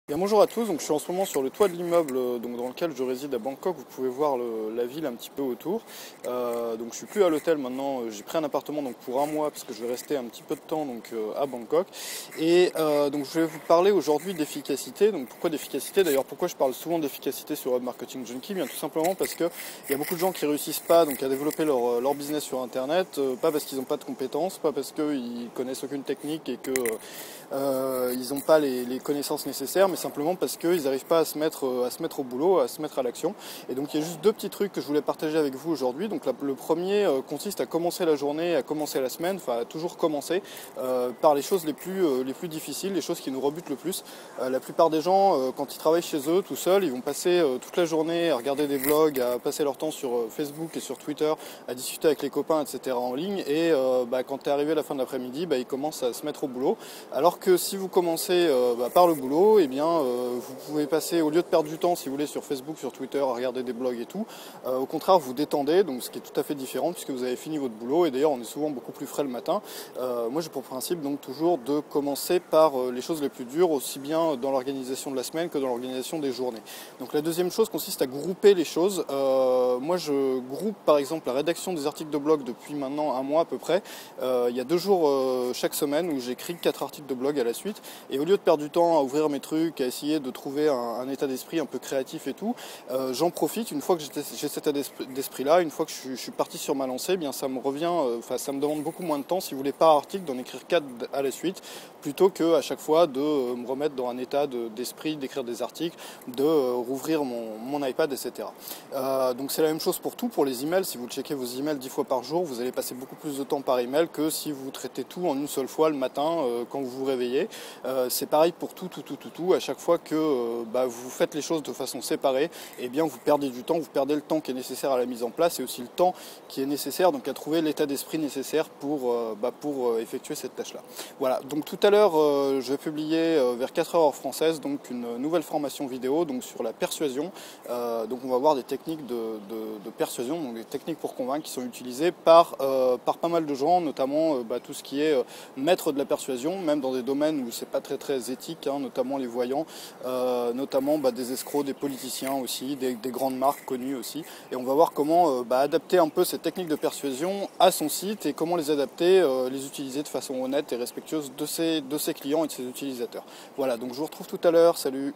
Bien, bonjour à tous, donc je suis en ce moment sur le toit de l'immeuble dans lequel je réside à Bangkok. Vous pouvez voir la ville un petit peu autour. Donc je suis plus à l'hôtel maintenant, j'ai pris un appartement donc pour un mois parce que je vais rester un petit peu de temps à Bangkok. Et donc je vais vous parler aujourd'hui d'efficacité. Donc pourquoi d'efficacité? D'ailleurs pourquoi je parle souvent d'efficacité sur Web Marketing Junkie? Bien tout simplement parce que il y a beaucoup de gens qui réussissent pas donc à développer leur business sur internet, pas parce qu'ils n'ont pas de compétences, pas parce qu'ils connaissent aucune technique et que ils n'ont pas les connaissances nécessaires, mais simplement parce qu'ils n'arrivent pas à se mettre au boulot, à se mettre à l'action. Et donc il y a juste deux petits trucs que je voulais partager avec vous aujourd'hui. Donc le premier consiste à commencer la journée, à commencer la semaine, enfin à toujours commencer par les choses les plus difficiles, les choses qui nous rebutent le plus. La plupart des gens, quand ils travaillent chez eux tout seuls, ils vont passer toute la journée à regarder des vlogs, à passer leur temps sur Facebook et sur Twitter, à discuter avec les copains, etc. en ligne. Et quand tu es arrivé à la fin de l'après-midi, ils commencent à se mettre au boulot. Alors que si vous commencez par le boulot, eh bien, vous pouvez passer, au lieu de perdre du temps, si vous voulez, sur Facebook, sur Twitter, à regarder des blogs et tout, au contraire, vous détendez, donc ce qui est tout à fait différent, puisque vous avez fini votre boulot, et d'ailleurs, on est souvent beaucoup plus frais le matin. Moi, j'ai pour principe, donc, toujours de commencer par les choses les plus dures, aussi bien dans l'organisation de la semaine que dans l'organisation des journées. Donc, la deuxième chose consiste à grouper les choses. Moi, je groupe, par exemple, la rédaction des articles de blog depuis maintenant un mois à peu près. Il y a 2 jours chaque semaine où j'écris 4 articles de blog à la suite, et au lieu de perdre du temps à ouvrir mes trucs, à essayer de trouver un état d'esprit un peu créatif et tout, j'en profite. Une fois que j'ai cet état d'esprit là, une fois que je suis parti sur ma lancée, eh bien ça me revient, ça me demande beaucoup moins de temps, si vous voulez, par article, d'en écrire 4 à la suite, plutôt que à chaque fois de me remettre dans un état d'esprit, d'écrire des articles, de rouvrir mon iPad, etc. Donc c'est la même chose pour tout, pour les emails. Si vous checkez vos emails 10 fois par jour, vous allez passer beaucoup plus de temps par email que si vous traitez tout en une seule fois le matin quand vous vous réveillez. C'est pareil pour tout. À chaque fois que vous faites les choses de façon séparée, eh bien vous perdez du temps, vous perdez le temps qui est nécessaire à la mise en place et aussi le temps qui est nécessaire donc à trouver l'état d'esprit nécessaire pour effectuer cette tâche-là. Voilà, donc tout à l'heure je vais publier vers 4h heure française donc une nouvelle formation vidéo donc sur la persuasion. Donc on va voir des techniques de persuasion, donc des techniques pour convaincre qui sont utilisées par pas mal de gens, notamment tout ce qui est maître de la persuasion, même dans des domaines où c'est pas très éthique, notamment les voyants, notamment des escrocs, des politiciens aussi, des grandes marques connues aussi. Et on va voir comment adapter un peu ces techniques de persuasion à son site et comment les adapter, les utiliser de façon honnête et respectueuse de ses clients et de ses utilisateurs. Voilà, donc je vous retrouve tout à l'heure, salut!